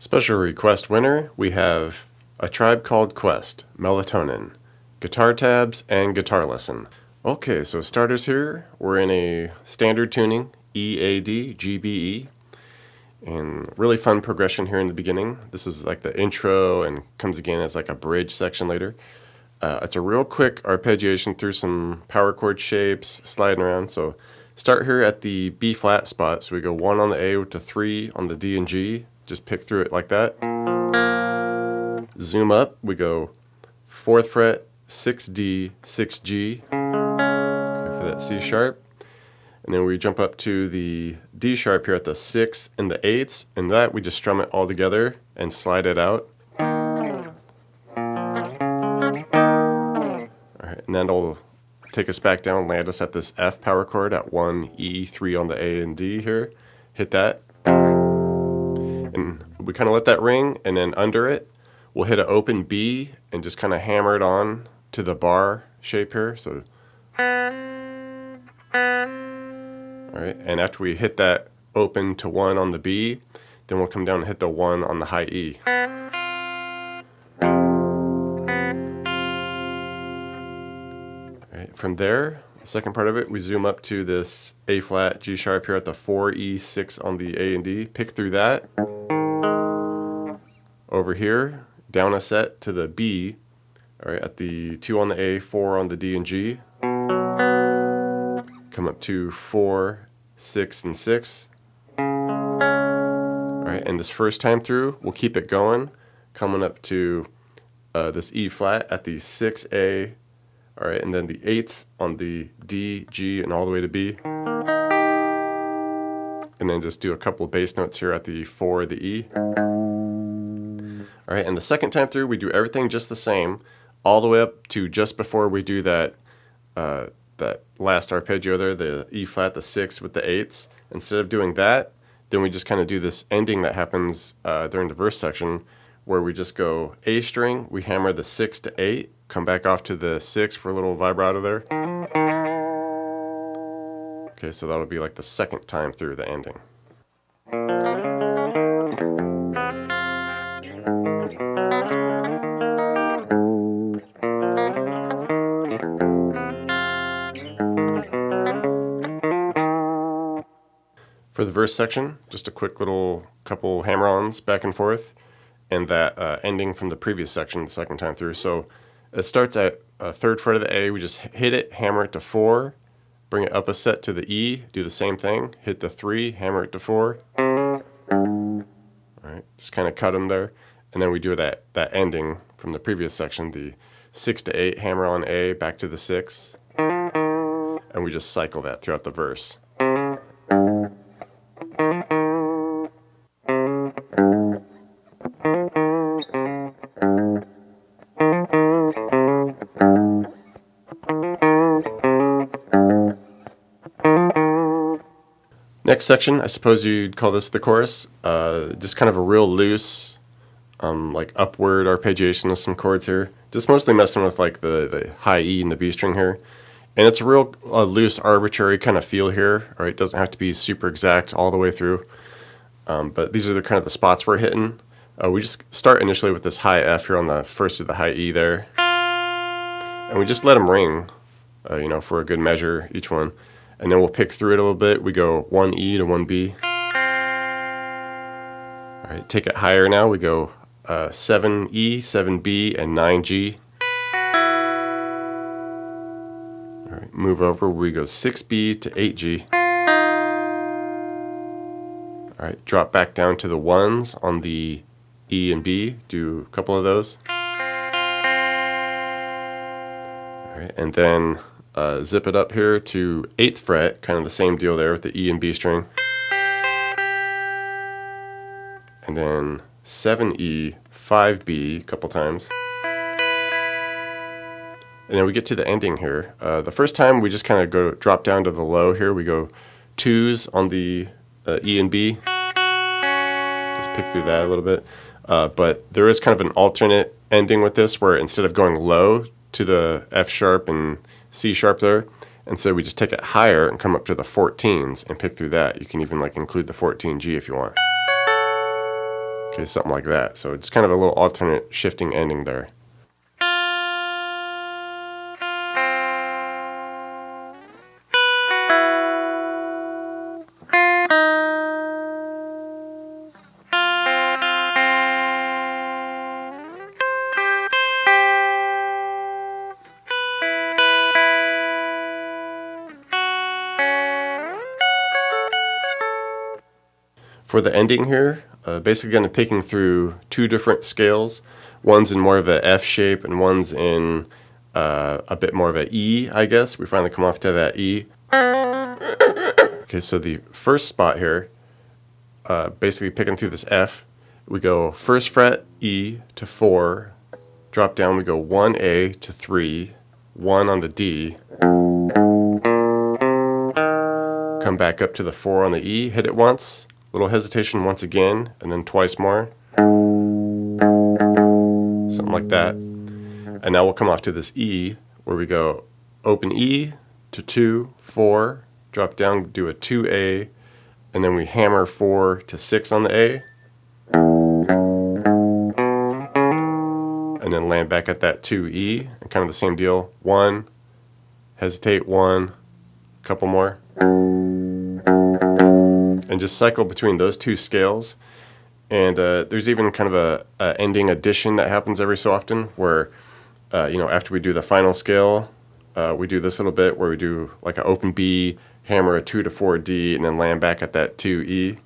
Special request winner, we have A Tribe Called Quest, Melatonin, guitar tabs, and guitar lesson. Okay, so starters here, we're in a standard tuning, E-A-D, G-B-E, and really fun progression here in the beginning. This is like the intro and comes again as like a bridge section later. It's a real quick arpeggiation through some power chord shapes, sliding around. So start here at the B flat spot. So we go 1 on the A to 3 on the D and G. Just pick through it like that. Zoom up, we go 4th fret, 6D, 6G, okay, for that C sharp. And then we jump up to the D sharp here at the 6 and the 8s, and that we just strum it all together and slide it out. Alright, and that'll take us back down, land us at this F power chord at 1, E, 3 on the A and D here. Hit that. And we kind of let that ring, and then under it, we'll hit an open B and just kind of hammer it on to the bar shape here. So, all right, and after we hit that open to 1 on the B, then we'll come down and hit the 1 on the high E. All right, from there, the second part of it, we zoom up to this A flat, G sharp here at the 4, E, 6 on the A and D. Pick through that. Over here, down a set to the B, all right, at the 2 on the A, 4 on the D and G. Come up to 4, 6, and 6. All right, and this first time through, we'll keep it going, coming up to this E flat at the 6A, all right, and then the 8s on the D, G, and all the way to B. And then just do a couple of bass notes here at the 4, the E. All right, and the second time through, we do everything just the same, all the way up to just before we do that that last arpeggio there, the E flat, the 6 with the 8s. Instead of doing that, then we just kind of do this ending that happens during the verse section, where we just go A string, we hammer the 6 to 8, come back off to the 6 for a little vibrato there. Okay, so that'll be like the second time through the ending. For the verse section, just a quick little couple hammer-ons back and forth, and that ending from the previous section the second time through. So it starts at 3rd fret of the A, we just hit it, hammer it to 4, bring it up a set to the E, do the same thing, hit the 3, hammer it to 4. All right, just kind of cut them there, and then we do that ending from the previous section, the 6 to 8, hammer on A, back to the 6, and we just cycle that throughout the verse. Next section, I suppose you'd call this the chorus. Just kind of a real loose, like upward arpeggiation of some chords here. Just mostly messing with like the high E and the B string here. And it's a real loose, arbitrary kind of feel here. All right, it doesn't have to be super exact all the way through. But these are the kind of the spots we're hitting. We just start initially with this high F here on the first of the high E there. And we just let them ring, for a good measure, each one. And then we'll pick through it a little bit. We go 1 E to 1 B. All right, take it higher now. We go 7 E, 7 B, and 9 G. All right, move over. We go 6 B to 8 G. All right, drop back down to the 1s on the E and B. Do a couple of those. All right, and then zip it up here to 8th fret, kind of the same deal there with the E and B string. And then 7E, 5B a couple times. And then we get to the ending here. The first time we just kind of drop down to the low here. We go 2s on the E and B. Just pick through that a little bit. But there is kind of an alternate ending with this, where instead of going low to the F sharp and C sharp there, and so we just take it higher and come up to the 14s and pick through that. You can even like include the 14G if you want. Okay, something like that. So it's kind of a little alternate shifting ending there. For the ending here, basically going to picking through two different scales. One's in more of a F shape and one's in a bit more of a E, I guess. We finally come off to that E. Okay, so the first spot here, basically picking through this F, we go first fret E to 4, drop down, we go 1A to 3, 1 on the D, come back up to the 4 on the E, hit it once, little hesitation once again, and then twice more. Something like that. And now we'll come off to this E, where we go open E to 2, 4, drop down, do a 2A, and then we hammer 4 to 6 on the A, and then land back at that 2E, and kind of the same deal. 1, hesitate 1, couple more, and just cycle between those two scales. And there's even kind of a ending addition that happens every so often where, after we do the final scale, we do this little bit where we do like an open B, hammer a 2 to 4 D, and then land back at that 2E.